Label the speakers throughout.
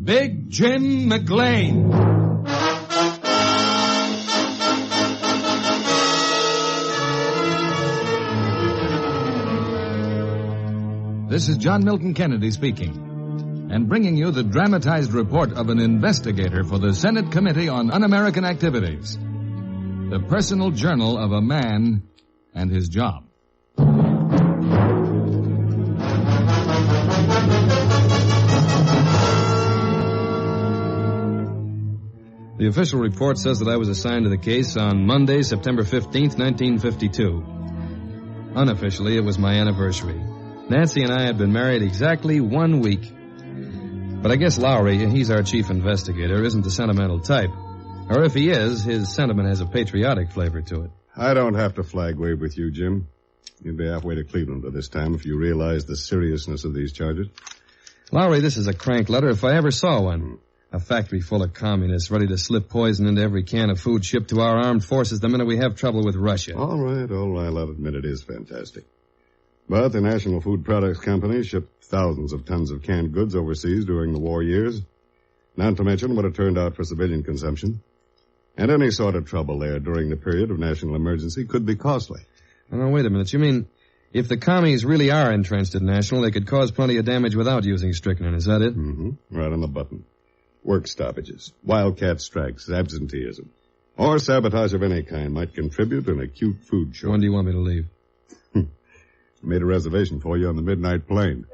Speaker 1: Big Jim Mc Clain. This is John Milton Kennedy speaking, and bringing you the dramatized report of an investigator for the Senate Committee on Un-American Activities. The personal journal of a man and his job. The official report says that I was assigned to the case on Monday, September 15th, 1952. Unofficially, it was my anniversary. Nancy and I had been married exactly 1 week. But I guess Lowry, he's our chief investigator, isn't the sentimental type. Or if he is, his sentiment has a patriotic flavor to it.
Speaker 2: I don't have to flag wave with you, Jim. You'd be halfway to Cleveland by this time if you realized the seriousness of these charges.
Speaker 1: Lowry, this is a crank letter if I ever saw one. A factory full of communists ready to slip poison into every can of food shipped to our armed forces the minute we have trouble with Russia.
Speaker 2: All right. I'll admit it is fantastic. But the National Food Products Company shipped thousands of tons of canned goods overseas during the war years, not to mention what it turned out for civilian consumption. And any sort of trouble there during the period of national emergency could be costly.
Speaker 1: Now, wait a minute. You mean if the commies really are entrenched at National, they could cause plenty of damage without using strychnine, is that it?
Speaker 2: Mm-hmm. Right on the button. Work stoppages, wildcat strikes, absenteeism, or sabotage of any kind might contribute to an acute food shortage.
Speaker 1: When do you want me to leave?
Speaker 2: I made a reservation for you on the midnight plane.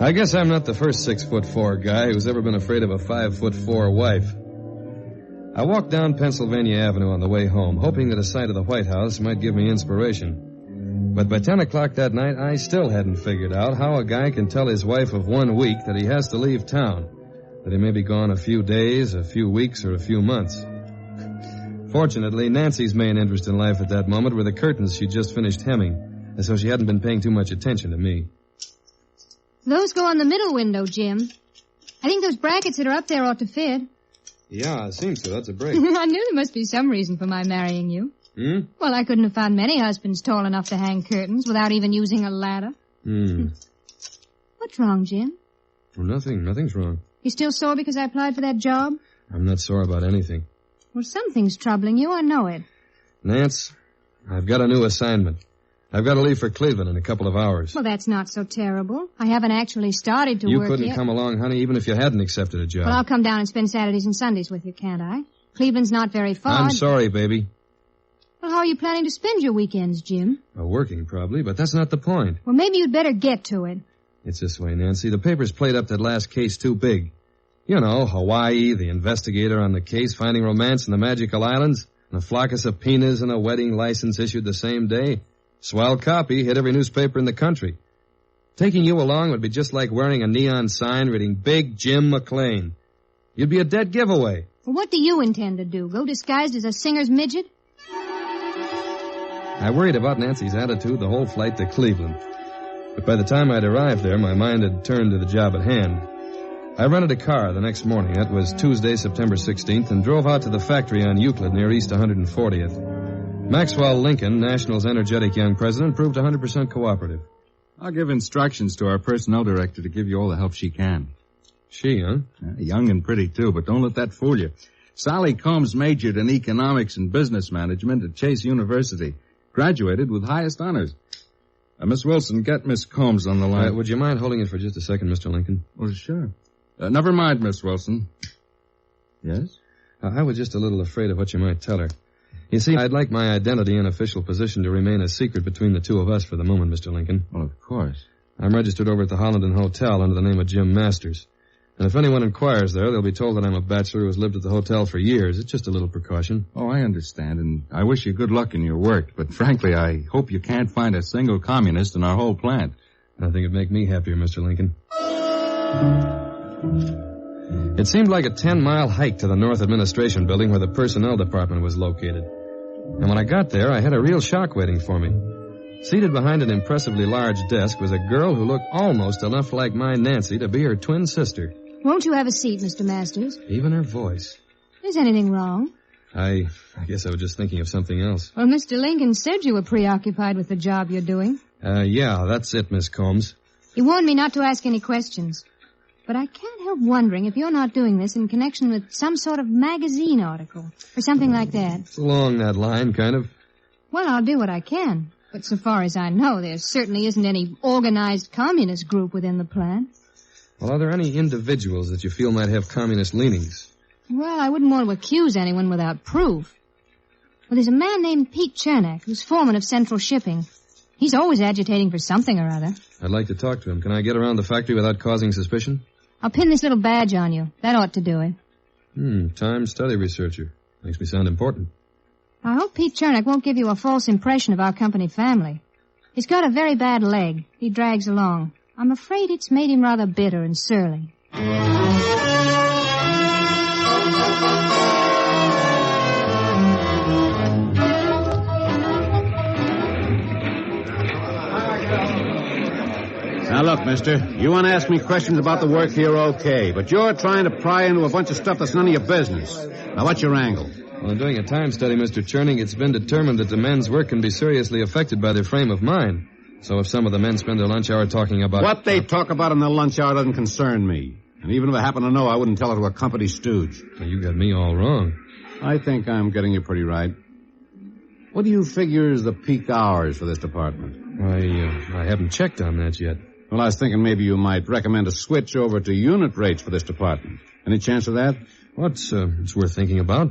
Speaker 1: I guess I'm not the first 6'4" guy who's ever been afraid of a 5'4" wife. I walked down Pennsylvania Avenue on the way home, hoping that a sight of the White House might give me inspiration. But by 10 o'clock that night, I still hadn't figured out how a guy can tell his wife of 1 week that he has to leave town, that he may be gone a few days, a few weeks, or a few months. Fortunately, Nancy's main interest in life at that moment were the curtains she'd just finished hemming, and so she hadn't been paying too much attention to me.
Speaker 3: Those go on the middle window, Jim. I think those brackets that are up there ought to fit.
Speaker 1: Yeah, it seems so. That's a break.
Speaker 3: I knew there must be some reason for my marrying you. Well, I couldn't have found many husbands tall enough to hang curtains without even using a ladder. What's wrong, Jim?
Speaker 1: Well, nothing's wrong.
Speaker 3: You still sore because I applied for that job?
Speaker 1: I'm not sore about anything.
Speaker 3: Well, something's troubling you, I know it.
Speaker 1: Nance, I've got a new assignment. I've got to leave for Cleveland in a couple of hours.
Speaker 3: Well, that's not so terrible. I haven't actually started to work yet.
Speaker 1: You couldn't come along, honey, even if you hadn't accepted a job.
Speaker 3: Well, I'll come down and spend Saturdays and Sundays with you, can't I? Cleveland's not very far.
Speaker 1: I'm sorry, baby.
Speaker 3: Well, how are you planning to spend your weekends, Jim?
Speaker 1: Well, working, probably, but that's not the point.
Speaker 3: Well, maybe you'd better get to it.
Speaker 1: It's this way, Nancy. The papers played up that last case too big. You know, Hawaii, the investigator on the case, finding romance in the magical islands, and a flock of subpoenas and a wedding license issued the same day. Swell copy, hit every newspaper in the country. Taking you along would be just like wearing a neon sign reading Big Jim Mc Clain. You'd be a dead giveaway.
Speaker 3: Well, what do you intend to do? Go disguised as a singer's midget?
Speaker 1: I worried about Nancy's attitude the whole flight to Cleveland. But by the time I'd arrived there, my mind had turned to the job at hand. I rented a car the next morning. That was Tuesday, September 16th, and drove out to the factory on Euclid near East 140th. Maxwell Lincoln, National's energetic young president, proved 100% cooperative.
Speaker 4: I'll give instructions to our personnel director to give you all the help she can.
Speaker 1: She, huh?
Speaker 4: Young and pretty, too, but don't let that fool you. Sally Combs majored in economics and business management at Chase University. Graduated with highest honors. Miss Wilson, get Miss Combs on the line.
Speaker 1: Would you mind holding it for just a second, Mr. Lincoln?
Speaker 4: Well, sure. Never mind, Miss Wilson. Yes?
Speaker 1: I was just a little afraid of what you might tell her. You see, I'd like my identity and official position to remain a secret between the two of us for the moment, Mr. Lincoln.
Speaker 4: Well, of course.
Speaker 1: I'm registered over at the Holland Hotel under the name of Jim Masters. And if anyone inquires there, they'll be told that I'm a bachelor who has lived at the hotel for years. It's just a little precaution.
Speaker 4: Oh, I understand, and I wish you good luck in your work. But frankly, I hope you can't find a single communist in our whole plant.
Speaker 1: I think it'd make me happier, Mr. Lincoln. It seemed like a 10-mile hike to the North Administration Building where the Personnel Department was located. And when I got there, I had a real shock waiting for me. Seated behind an impressively large desk was a girl who looked almost enough like my Nancy to be her twin sister.
Speaker 3: Won't you have a seat, Mr. Masters?
Speaker 1: Even her voice.
Speaker 3: Is anything wrong?
Speaker 1: I guess I was just thinking of something else.
Speaker 3: Well, Mr. Lincoln said you were preoccupied with the job you're doing.
Speaker 1: Yeah, that's it, Miss Combs.
Speaker 3: He warned me not to ask any questions. but I can't help wondering if you're not doing this in connection with some sort of magazine article or something like that.
Speaker 1: It's along that line, kind of.
Speaker 3: Well, I'll do what I can. But so far as I know, there certainly isn't any organized communist group within the plant.
Speaker 1: Well, are there any individuals that you feel might have communist leanings?
Speaker 3: Well, I wouldn't want to accuse anyone without proof. Well, there's a man named Pete Chernak, who's foreman of Central Shipping. He's always agitating for something or other.
Speaker 1: I'd like to talk to him. Can I get around the factory without causing suspicion?
Speaker 3: I'll pin this little badge on you. That ought to do it.
Speaker 1: Time study researcher. Makes me sound important.
Speaker 3: I hope Pete Chernak won't give you a false impression of our company family. He's got a very bad leg. He drags along. I'm afraid it's made him rather bitter and surly.
Speaker 5: Now, look, mister, you want to ask me questions about the work here, okay, but you're trying to pry into a bunch of stuff that's none of your business. Now, what's your angle?
Speaker 1: Well, in doing a time study, Mr. Cherning, it's been determined that the men's work can be seriously affected by their frame of mind. So if some of the men spend their lunch hour talking about...
Speaker 5: What they talk about in their lunch hour doesn't concern me. And even if I happen to know, I wouldn't tell it to a company stooge.
Speaker 1: Well, you got me all wrong.
Speaker 5: I think I'm getting you pretty right. What do you figure is the peak hours for this department?
Speaker 1: I haven't checked on that yet.
Speaker 5: Well, I was thinking maybe you might recommend a switch over to unit rates for this department. Any chance of that?
Speaker 1: It's worth thinking about.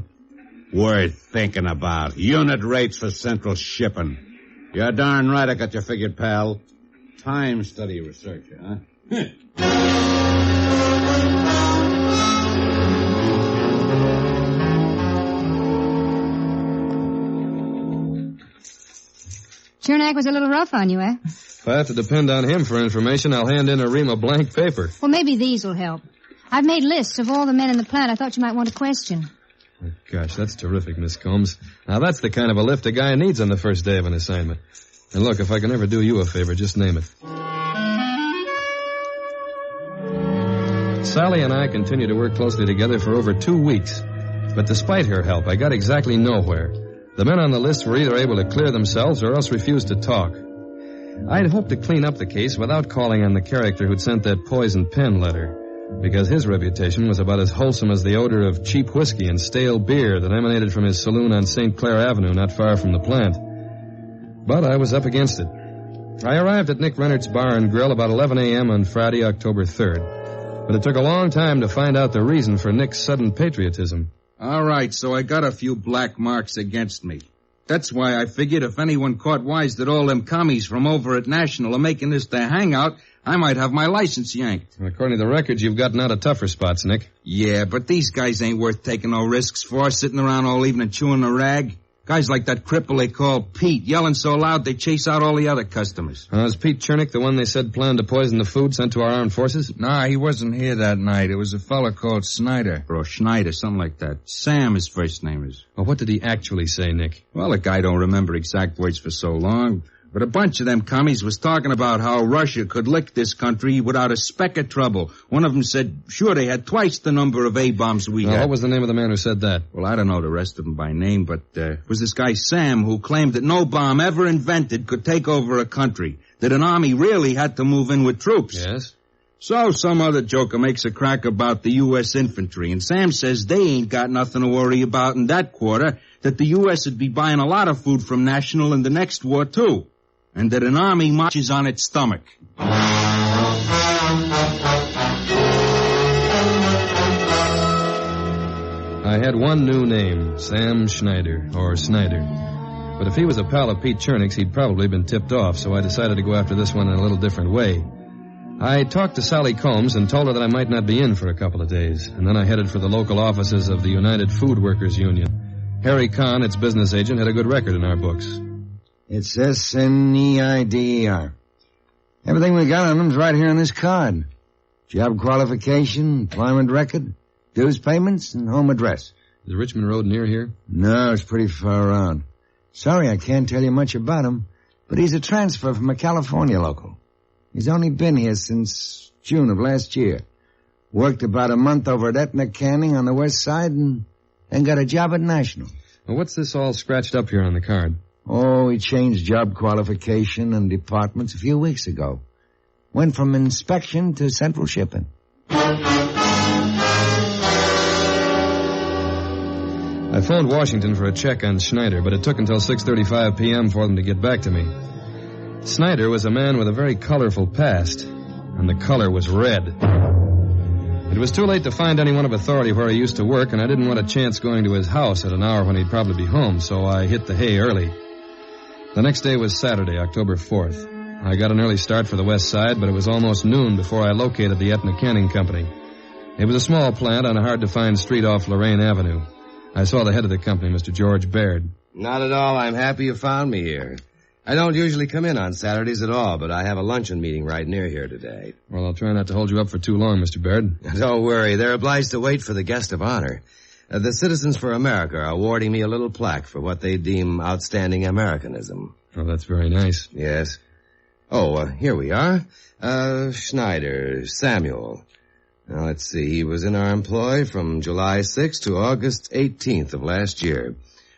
Speaker 5: Worth thinking about. Unit rates for Central Shipping. You're darn right I got you figured, pal. Time study researcher, huh?
Speaker 3: Chernak was a little rough on you, eh?
Speaker 1: If I have to depend on him for information, I'll hand in a ream of blank paper.
Speaker 3: Well, maybe these will help. I've made lists of all the men in the plant I thought you might want to question.
Speaker 1: Oh, gosh, that's terrific, Miss Combs. Now, that's the kind of a lift a guy needs on the first day of an assignment. And look, if I can ever do you a favor, just name it. Sally and I continued to work closely together for over 2 weeks. But despite her help, I got exactly nowhere. The men on the list were either able to clear themselves or else refused to talk. I'd hoped to clean up the case without calling on the character who'd sent that poison pen letter, because his reputation was about as wholesome as the odor of cheap whiskey and stale beer that emanated from his saloon on St. Clair Avenue not far from the plant. But I was up against it. I arrived at Nick Rennert's Bar and Grill about 11 a.m. on Friday, October 3rd. But it took a long time to find out the reason for Nick's sudden patriotism.
Speaker 4: All right, so I got a few black marks against me. That's why I figured if anyone caught wise that all them commies from over at National are making this their hangout, I might have my license yanked.
Speaker 1: According to the records, you've gotten out of tougher spots, Nick.
Speaker 4: Yeah, but these guys ain't worth taking no risks for, sitting around all evening chewing a rag. Guys like that cripple they call Pete, yelling so loud they chase out all the other customers.
Speaker 1: Is Pete Chernak the one they said planned to poison the food sent to our armed forces?
Speaker 4: Nah, he wasn't here that night. It was a fella called Snyder. Or Schneider, something like that. Sam, his first name is.
Speaker 1: Well, what did he actually say, Nick?
Speaker 4: Well, the guy don't remember exact words for so long. But a bunch of them commies was talking about how Russia could lick this country without a speck of trouble. One of them said, sure, they had twice the number of A-bombs we had.
Speaker 1: What was the name of the man who said that?
Speaker 4: Well, I don't know the rest of them by name, but it was this guy Sam who claimed that no bomb ever invented could take over a country, that an army really had to move in with troops.
Speaker 1: Yes?
Speaker 4: So some other joker makes a crack about the U.S. infantry, and Sam says they ain't got nothing to worry about in that quarter, that the U.S. would be buying a lot of food from National in the next war, too. And that an army marches on its stomach.
Speaker 1: I had one new name, Sam Schneider, or Snyder. But if he was a pal of Pete Chernak's, he'd probably been tipped off, so I decided to go after this one in a little different way. I talked to Sally Combs and told her that I might not be in for a couple of days, and then I headed for the local offices of the United Food Workers Union. Harry Kahn, its business agent, had a good record in our books.
Speaker 6: It's S-N-E-I-D-E-R. Everything we got on them's right here on this card. Job qualification, employment record, dues payments, and home address.
Speaker 1: Is Richmond Road near here?
Speaker 6: No, it's pretty far around. Sorry I can't tell you much about him, but he's a transfer from a California local. He's only been here since June of last year. Worked about a month over at Etna Canning on the west side and then got a job at National.
Speaker 1: Well, what's this all scratched up here on the card?
Speaker 6: Oh, he changed job qualification and departments a few weeks ago. Went from inspection to Central Shipping.
Speaker 1: I phoned Washington for a check on Schneider, but it took until 6:35 p.m. for them to get back to me. Schneider was a man with a very colorful past, and the color was red. It was too late to find anyone of authority where he used to work, and I didn't want a chance going to his house at an hour when he'd probably be home, so I hit the hay early. The next day was Saturday, October 4th. I got an early start for the west side, but it was almost noon before I located the Etna Canning Company. It was a small plant on a hard-to-find street off Lorraine Avenue. I saw the head of the company, Mr. George Baird.
Speaker 7: Not at all. I'm happy you found me here. I don't usually come in on Saturdays at all, but I have a luncheon meeting right near here today.
Speaker 1: Well, I'll try not to hold you up for too long, Mr. Baird.
Speaker 7: Don't worry. They're obliged to wait for the guest of honor. The Citizens for America are awarding me a little plaque for what they deem outstanding Americanism.
Speaker 1: Oh, that's very nice.
Speaker 7: Yes. Oh, here we are. Schneider, Samuel. Now, let's see. He was in our employ from July 6th to August 18th of last year.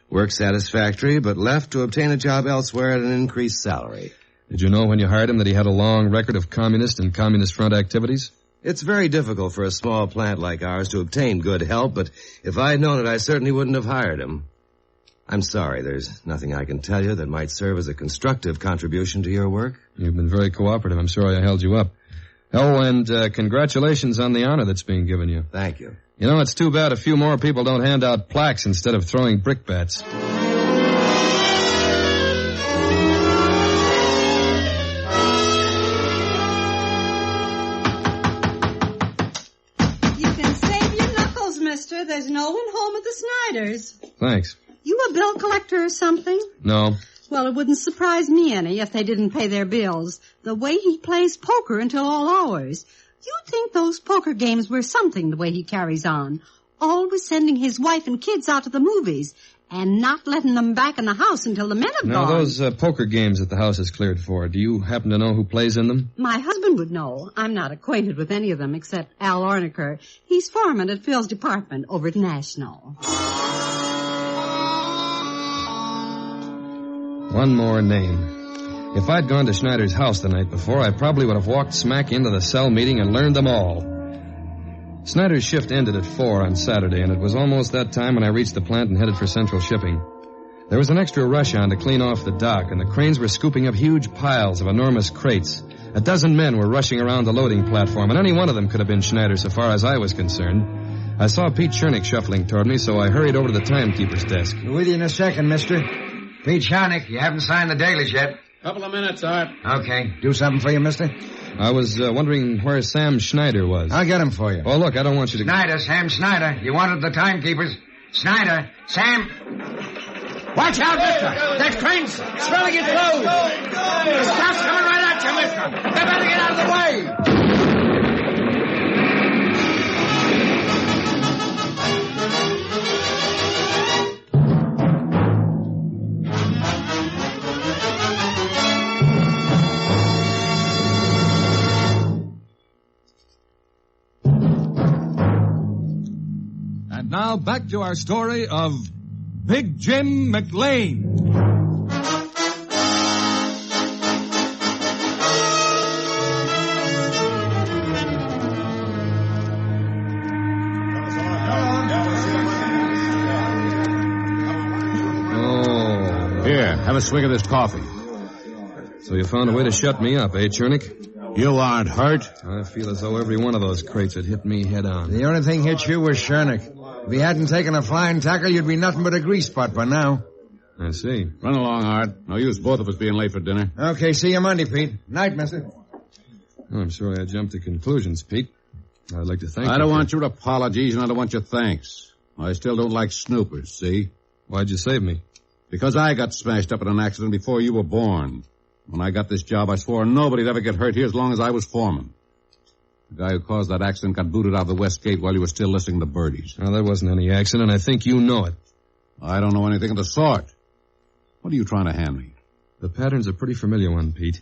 Speaker 7: Work satisfactory, but left to obtain a job elsewhere at an increased salary.
Speaker 1: Did you know when you hired him that he had a long record of communist and communist front activities?
Speaker 7: It's very difficult for a small plant like ours to obtain good help, but if I had known it, I certainly wouldn't have hired him. I'm sorry, there's nothing I can tell you that might serve as a constructive contribution to your work.
Speaker 1: You've been very cooperative. I'm sorry I held you up. Oh, and congratulations on the honor that's being given you.
Speaker 7: Thank you.
Speaker 1: You know, it's too bad a few more people don't hand out plaques instead of throwing brickbats.
Speaker 8: You can save your knuckles, mister. There's no one home at the Snyders.
Speaker 1: Thanks.
Speaker 8: You a bill collector or something?
Speaker 1: No.
Speaker 8: Well, it wouldn't surprise me any if they didn't pay their bills. The way he plays poker until all hours. You'd think those poker games were something the way he carries on. Always sending his wife and kids out to the movies and not letting them back in the house until the men have
Speaker 1: now,
Speaker 8: gone.
Speaker 1: Those poker games that the house is cleared for, do you happen to know who plays in them?
Speaker 8: My husband would know. I'm not acquainted with any of them except Al Orniker. He's foreman at Phil's department over at National.
Speaker 1: One more name. If I'd gone to Schneider's house the night before, I probably would have walked smack into the cell meeting and learned them all. Schneider's shift ended at 4 on Saturday, and it was almost that time when I reached the plant and headed for Central Shipping. There was an extra rush on to clean off the dock, and the cranes were scooping up huge piles of enormous crates. A dozen men were rushing around the loading platform, and any one of them could have been Schneider so far as I was concerned. I saw Pete Chernick shuffling toward me, so I hurried over to the timekeeper's desk.
Speaker 6: With you in a second, mister. Pete Chernick, you haven't signed the dailies yet.
Speaker 5: Couple of minutes, Art.
Speaker 6: Okay. Do something for you, mister?
Speaker 1: I was wondering where Sam Schneider was.
Speaker 6: I'll get him for you.
Speaker 1: Oh, look, I don't want you to...
Speaker 6: Schneider, Sam Schneider. You wanted the timekeepers. Schneider, Sam... Watch out, mister! That crane's swelling its load! The stuff's coming right at you, mister! You better get out of the way!
Speaker 9: Now back to our story of Big Jim Mc Clain.
Speaker 1: Oh.
Speaker 5: Here, have a swig of this coffee.
Speaker 1: So you found a way to shut me up, eh, Chernick?
Speaker 5: You aren't hurt.
Speaker 1: I feel as though every one of those crates had hit me head on.
Speaker 6: The only thing hit you was Chernick. If he hadn't taken a flying tackle, you'd be nothing but a grease spot by now.
Speaker 1: I see.
Speaker 5: Run along, Art. No use both of us being late for dinner.
Speaker 6: Okay, see you Monday, Pete. Night, mister.
Speaker 1: Oh, I'm sorry I jumped to conclusions, Pete. I'd like to thank you.
Speaker 5: I don't want your apologies, and I don't want your thanks. I still don't like snoopers, see?
Speaker 1: Why'd you save me?
Speaker 5: Because I got smashed up in an accident before you were born. When I got this job, I swore nobody'd ever get hurt here as long as I was foreman. The guy who caused that accident got booted out of the West Gate while you were still listening to birdies.
Speaker 1: Well, that wasn't any accident. I think you know it.
Speaker 5: I don't know anything of the sort. What are you trying to hand me?
Speaker 1: The pattern's a pretty familiar one, Pete.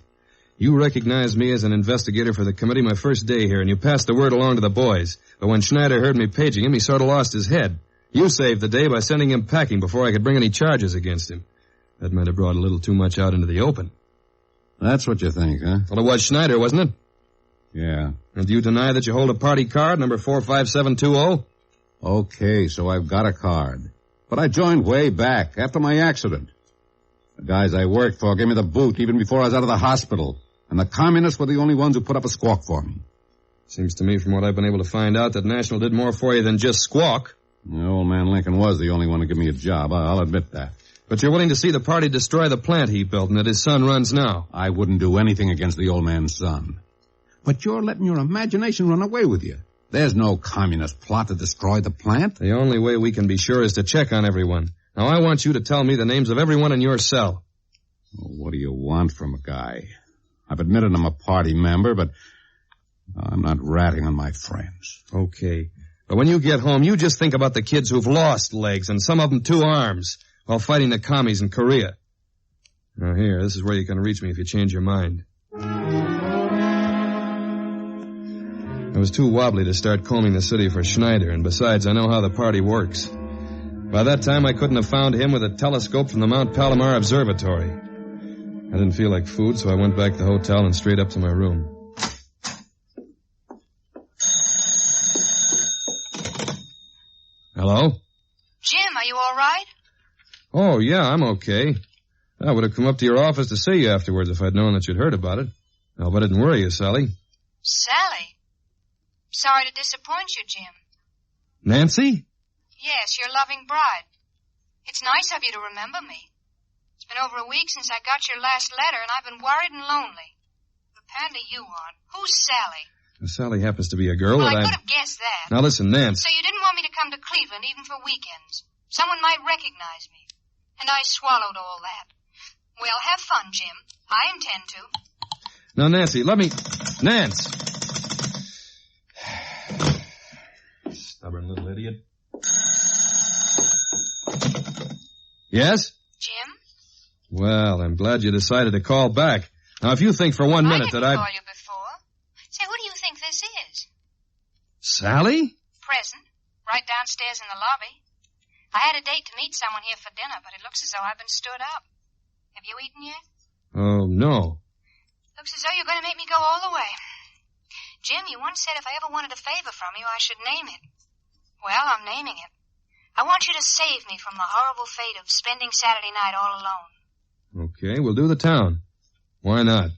Speaker 1: You recognized me as an investigator for the committee my first day here, and you passed the word along to the boys. But when Schneider heard me paging him, he sort of lost his head. You saved the day by sending him packing before I could bring any charges against him. That might have brought a little too much out into the open.
Speaker 5: That's what you think, huh?
Speaker 1: Well, it was Schneider, wasn't it?
Speaker 5: Yeah.
Speaker 1: And do you deny that you hold a party card, number 45720?
Speaker 5: Okay, so I've got a card. But I joined way back, after my accident. The guys I worked for gave me the boot even before I was out of the hospital. And the communists were the only ones who put up a squawk for me.
Speaker 1: Seems to me from what I've been able to find out that National did more for you than just squawk.
Speaker 5: The old man Lincoln was the only one to give me a job. I'll admit that.
Speaker 1: But you're willing to see the party destroy the plant he built and that his son runs now.
Speaker 5: I wouldn't do anything against the old man's son. But you're letting your imagination run away with you. There's no communist plot to destroy the plant.
Speaker 1: The only way we can be sure is to check on everyone. Now, I want you to tell me the names of everyone in your cell.
Speaker 5: Well, what do you want from a guy? I've admitted I'm a party member, but I'm not ratting on my friends.
Speaker 1: Okay. But when you get home, you just think about the kids who've lost legs and some of them 2 arms while fighting the commies in Korea. Now, here, this is where you can reach me if you change your mind. I was too wobbly to start combing the city for Schneider, and besides, I know how the party works. By that time, I couldn't have found him with a telescope from the Mount Palomar Observatory. I didn't feel like food, so I went back to the hotel and straight up to my room. Hello?
Speaker 10: Jim, are you all right?
Speaker 1: Oh, yeah, I'm okay. I would have come up to your office to see you afterwards if I'd known that you'd heard about it. I hope I didn't worry you, Sally.
Speaker 10: Sally? Sorry to disappoint you, Jim.
Speaker 1: Nancy?
Speaker 10: Yes, your loving bride. It's nice of you to remember me. It's been over a week since I got your last letter, and I've been worried and lonely. Apparently you aren't. Who's Sally?
Speaker 1: Sally happens to be a girl
Speaker 10: Well,
Speaker 1: that
Speaker 10: I could have guessed that.
Speaker 1: Now listen, Nance.
Speaker 10: So you didn't want me to come to Cleveland even for weekends. Someone might recognize me. And I swallowed all that. Well, have fun, Jim. I intend to.
Speaker 1: Now, Nancy, let me... Nance! Stubborn little idiot. Yes?
Speaker 10: Jim?
Speaker 1: Well, I'm glad you decided to call back. Now, if you think for 1 minute that
Speaker 10: I didn't call you before. Say, who do you think this is?
Speaker 1: Sally?
Speaker 10: Present. Right downstairs in the lobby. I had a date to meet someone here for dinner, but it looks as though I've been stood up. Have you eaten yet?
Speaker 1: Oh, no.
Speaker 10: Looks as though you're going to make me go all the way. Jim, you once said if I ever wanted a favor from you, I should name it. Well, I'm naming it. I want you to save me from the horrible fate of spending Saturday night all alone.
Speaker 1: Okay, we'll do the town. Why not?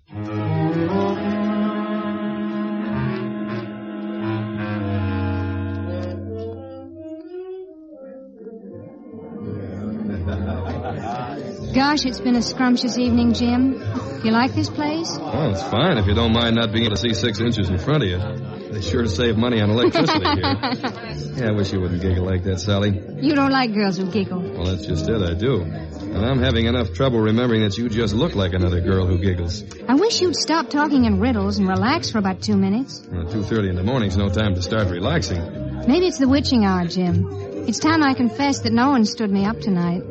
Speaker 3: Gosh, it's been a scrumptious evening, Jim. You like this place?
Speaker 1: Oh, it's fine if you don't mind not being able to see 6 inches in front of you. They sure save money on electricity here. Yeah, I wish you wouldn't giggle like that, Sally.
Speaker 3: You don't like girls who giggle.
Speaker 1: Well, that's just it, I do. And I'm having enough trouble remembering that you just look like another girl who giggles.
Speaker 3: I wish you'd stop talking in riddles and relax for about 2 minutes.
Speaker 1: 2:30 in the morning's no time to start relaxing.
Speaker 3: Maybe it's the witching hour, Jim. It's time I confessed that no one stood me up tonight.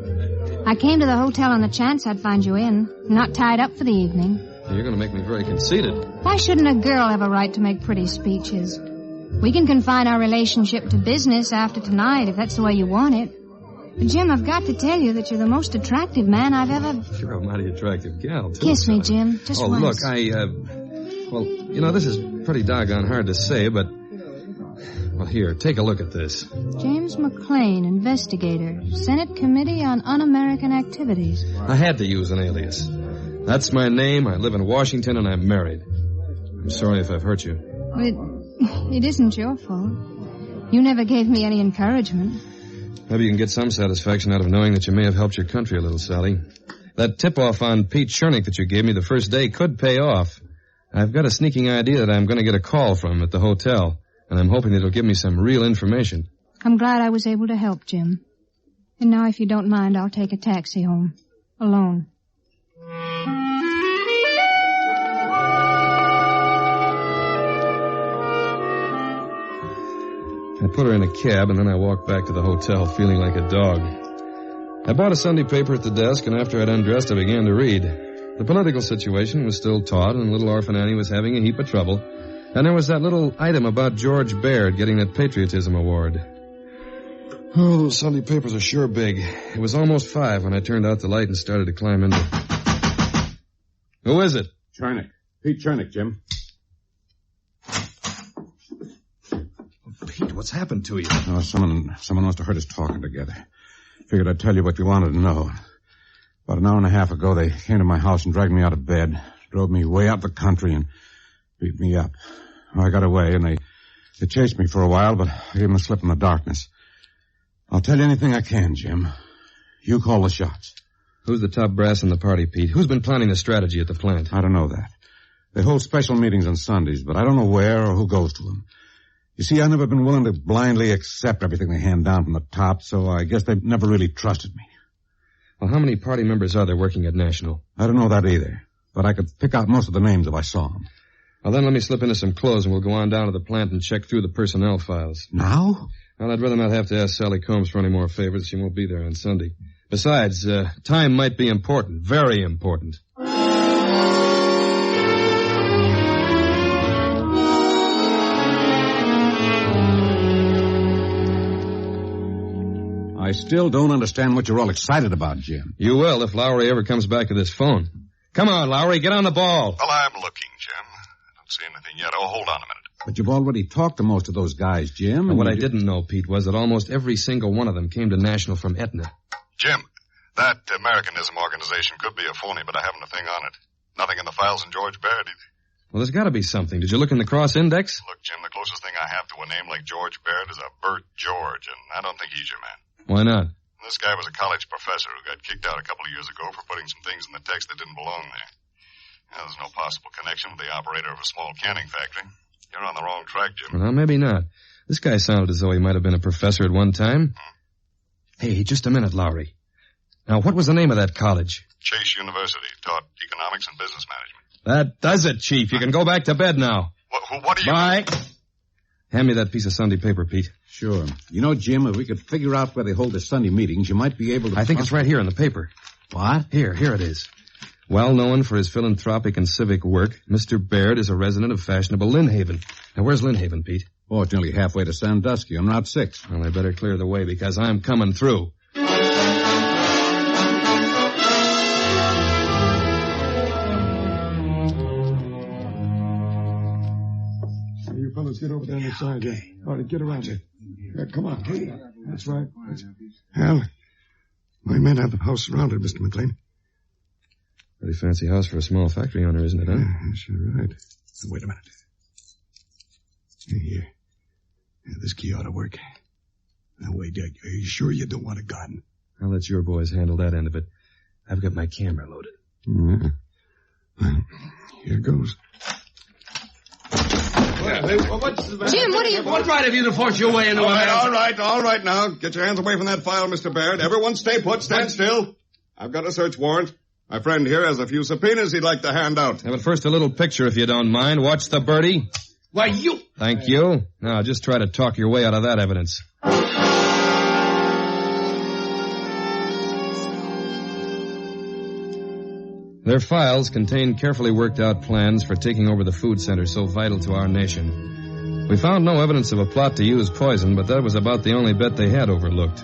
Speaker 3: I came to the hotel on the chance I'd find you in, not tied up for the evening.
Speaker 1: You're going to make me very conceited.
Speaker 3: Why shouldn't a girl have a right to make pretty speeches? We can confine our relationship to business after tonight if that's the way you want it. But Jim, I've got to tell you that you're the most attractive man I've ever...
Speaker 1: You're a mighty attractive gal, too.
Speaker 3: Kiss me, Jim, just once.
Speaker 1: Look, well, you know, this is pretty doggone hard to say, but... Well, here, take a look at this.
Speaker 3: James Mc Clain, investigator, Senate Committee on Un-American Activities.
Speaker 1: I had to use an alias. That's my name, I live in Washington, and I'm married. I'm sorry if I've hurt you.
Speaker 3: It isn't your fault. You never gave me any encouragement.
Speaker 1: Maybe you can get some satisfaction out of knowing that you may have helped your country a little, Sally. That tip-off on Pete Chernick that you gave me the first day could pay off. I've got a sneaking idea that I'm going to get a call from him at the hotel, and I'm hoping that it'll give me some real information.
Speaker 3: I'm glad I was able to help, Jim. And now, if you don't mind, I'll take a taxi home. Alone.
Speaker 1: I put her in a cab, and then I walked back to the hotel feeling like a dog. I bought a Sunday paper at the desk, and after I'd undressed, I began to read. The political situation was still taut, and little Orphan Annie was having a heap of trouble. And there was that little item about George Baird getting that patriotism award. Oh, those Sunday papers are sure big. It was almost 5 when I turned out the light and started to climb in. Who is it?
Speaker 5: Chernick. Pete Chernick, Jim.
Speaker 1: point? What's happened to you?
Speaker 5: Oh, someone must have heard us talking together. Figured I'd tell you what you wanted to know. About an hour and a half ago, they came to my house and dragged me out of bed, drove me way out the country, and beat me up. I got away, and they chased me for a while, but I gave them a slip in the darkness. I'll tell you anything I can, Jim. You call the shots.
Speaker 1: Who's the top brass in the party, Pete? Who's been planning the strategy at the plant?
Speaker 5: I don't know that. They hold special meetings on Sundays, but I don't know where or who goes to them. You see, I've never been willing to blindly accept everything they hand down from the top, so I guess they've never really trusted me.
Speaker 1: Well, how many party members are there working at National?
Speaker 5: I don't know that either, but I could pick out most of the names if I saw them.
Speaker 1: Well, then let me slip into some clothes and we'll go on down to the plant and check through the personnel files.
Speaker 5: Now?
Speaker 1: Well, I'd rather not have to ask Sally Combs for any more favors. She won't be there on Sunday. Besides, time might be important. Very important.
Speaker 5: I still don't understand what you're all excited about, Jim.
Speaker 1: You will if Lowry ever comes back to this phone. Come on, Lowry, get on the ball.
Speaker 2: Well, I'm looking, Jim. I don't see anything yet. Oh, hold on a minute.
Speaker 5: But you've already talked to most of those guys, Jim.
Speaker 1: And what I didn't know, Pete, was that almost every single one of them came to National from Aetna.
Speaker 2: Jim, that Americanism organization could be a phony, but I haven't a thing on it. Nothing in the files in George Baird either.
Speaker 1: Well, there's got to be something. Did you look in the cross index?
Speaker 2: Look, Jim, the closest thing I have to a name like George Baird is a Bert George, and I don't think he's your man.
Speaker 1: Why not?
Speaker 2: This guy was a college professor who got kicked out a couple of years ago for putting some things in the text that didn't belong there. Now, there's no possible connection with the operator of a small canning factory. You're on the wrong track, Jim.
Speaker 1: Well, maybe not. This guy sounded as though he might have been a professor at one time. Hey, just a minute, Lowry. Now, what was the name of that college?
Speaker 2: Chase University. Taught economics and business management.
Speaker 1: That does it, Chief. You can go back to bed now.
Speaker 2: What are you...
Speaker 1: Bye. Hand me that piece of Sunday paper, Pete.
Speaker 5: Sure. You know, Jim, if we could figure out where they hold their Sunday meetings, you might be able to...
Speaker 1: I think it's right here in the paper.
Speaker 5: What?
Speaker 1: Here it is. Well known for his philanthropic and civic work, Mr. Baird is a resident of fashionable Lynn Haven. Now, where's Lynn Haven, Pete?
Speaker 5: Oh, it's nearly halfway to Sandusky on Route 6.
Speaker 1: Well, I better clear the way because I'm coming through.
Speaker 11: You fellas get over there on the side there. All right, get around here. Come on. That's right.
Speaker 2: Hal, my men have the house surrounded, Mr. McLean.
Speaker 1: Pretty fancy house for a small factory owner, isn't it, huh?
Speaker 2: Yeah, sure right. Now, wait a minute. Here. Yeah, this key ought to work. Now, wait, are you sure you don't want a gun?
Speaker 1: I'll let your boys handle that end of it. I've got my camera loaded.
Speaker 2: Yeah. Well, here goes.
Speaker 3: Jim, what are you...
Speaker 11: What right have you to force your way into
Speaker 2: All right now. Get your hands away from that file, Mr. Baird. Everyone stay put, stand still. I've got a search warrant. My friend here has a few subpoenas he'd like to hand out.
Speaker 1: Yeah, but first a little picture, if you don't mind. Watch the birdie.
Speaker 11: Why, you...
Speaker 1: Thank you. Now, just try to talk your way out of that evidence. Their files contain carefully worked out plans for taking over the food center so vital to our nation. We found no evidence of a plot to use poison, but that was about the only bet they had overlooked.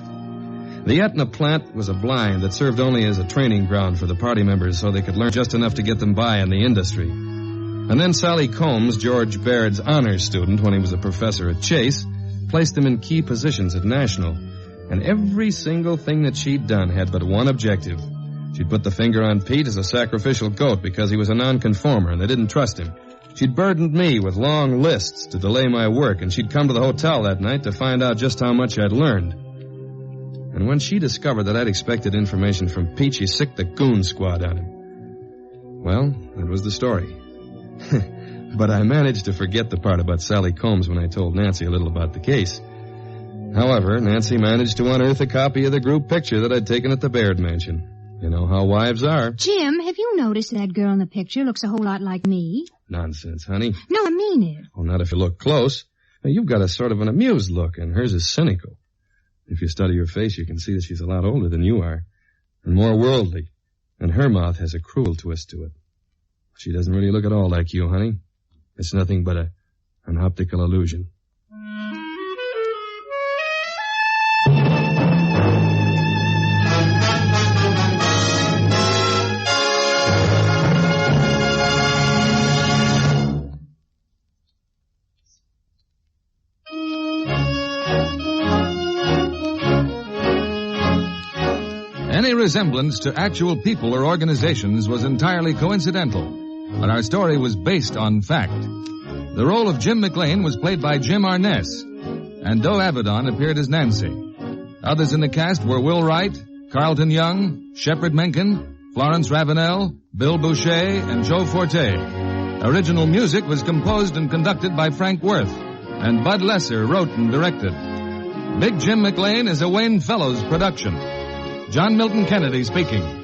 Speaker 1: The Aetna plant was a blind that served only as a training ground for the party members so they could learn just enough to get them by in the industry. And then Sally Combs, George Baird's honors student when he was a professor at Chase, placed him in key positions at National. And every single thing that she'd done had but one objective. She'd put the finger on Pete as a sacrificial goat because he was a nonconformer and they didn't trust him. She'd burdened me with long lists to delay my work, and she'd come to the hotel that night to find out just how much I'd learned. And when she discovered that I'd expected information from Pete, she sicked the goon squad on him. Well, that was the story. But I managed to forget the part about Sally Combs when I told Nancy a little about the case. However, Nancy managed to unearth a copy of the group picture that I'd taken at the Baird mansion. You know how wives are.
Speaker 3: Jim, have you noticed that girl in the picture looks a whole lot like me?
Speaker 1: Nonsense, honey.
Speaker 3: No, I mean it.
Speaker 1: Well, not if you look close. Now, you've got a sort of an amused look, and hers is cynical. If you study her face, you can see that she's a lot older than you are, and more worldly, and her mouth has a cruel twist to it. She doesn't really look at all like you, honey. It's nothing but an optical illusion.
Speaker 9: Any resemblance to actual people or organizations was entirely coincidental, but our story was based on fact. The role of Jim Mc Clain was played by Jim Arness, and Doe Avedon appeared as Nancy. Others in the cast were Will Wright, Carlton Young, Shepard Menken, Florence Ravenel, Bill Boucher, and Joe Forte. Original music was composed and conducted by Frank Worth, and Bud Lesser wrote and directed. Big Jim Mc Clain is a Wayne Fellows production. John Milton Kennedy speaking.